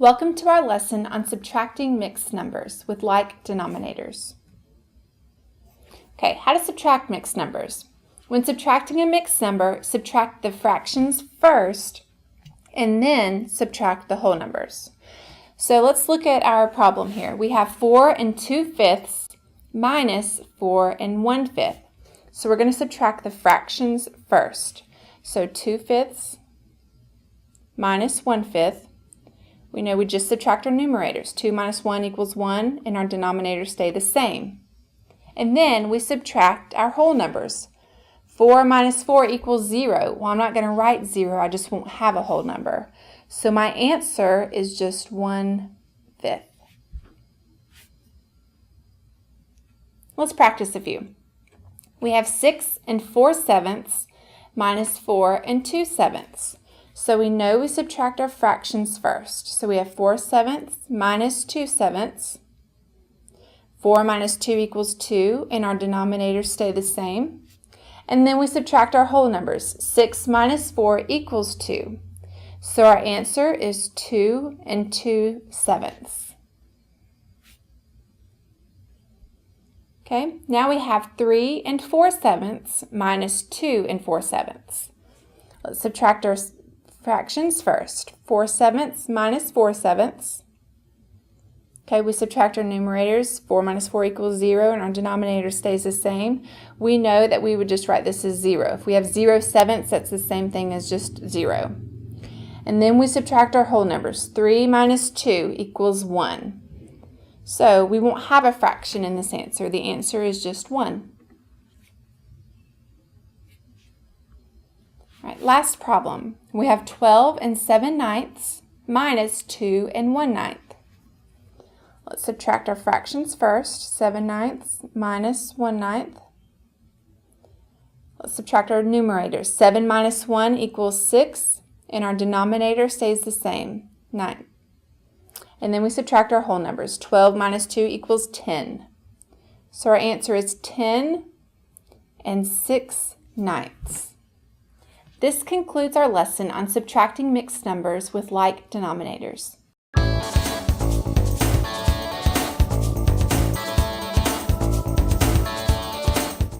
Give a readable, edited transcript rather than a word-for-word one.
Welcome to our lesson on subtracting mixed numbers with like denominators. Okay, how to subtract mixed numbers. When subtracting a mixed number, subtract the fractions first and then subtract the whole numbers. So let's look at our problem here. We have 4 2/5 minus 4 1/5. So we're going to subtract the fractions first. So 2/5 minus 1/5. We know we just subtract our numerators. 2 minus 1 equals 1, and our denominators stay the same. And then we subtract our whole numbers. 4 minus 4 equals 0. Well, I'm not going to write 0. I just won't have a whole number. So my answer is just 1/5. Let's practice a few. We have 6 4/7 minus 4 2/7. So we know we subtract our fractions first. So we have 4/7 minus 2/7. 4 minus 2 equals 2, and our denominators stay the same. And then we subtract our whole numbers. 6 minus 4 equals 2. So our answer is 2 2/7. Okay, now we have 3 4/7 minus 2 4/7. Let's subtract our fractions first. 4/7 minus 4/7. Okay, we subtract our numerators. 4 minus 4 equals 0, and our denominator stays the same. We know that we would just write this as 0. If we have 0/7, that's the same thing as just 0. And then we subtract our whole numbers. 3 minus 2 equals 1. So we won't have a fraction in this answer. The answer is just 1. All right, last problem. We have 12 7/9 minus 2 1/9. Let's subtract our fractions first. 7/9 minus 1/9. Let's subtract our numerators. 7 minus 1 equals 6, and our denominator stays the same, 9. And then we subtract our whole numbers. 12 minus 2 equals 10. So our answer is 10 6/9. This concludes our lesson on subtracting mixed numbers with like denominators.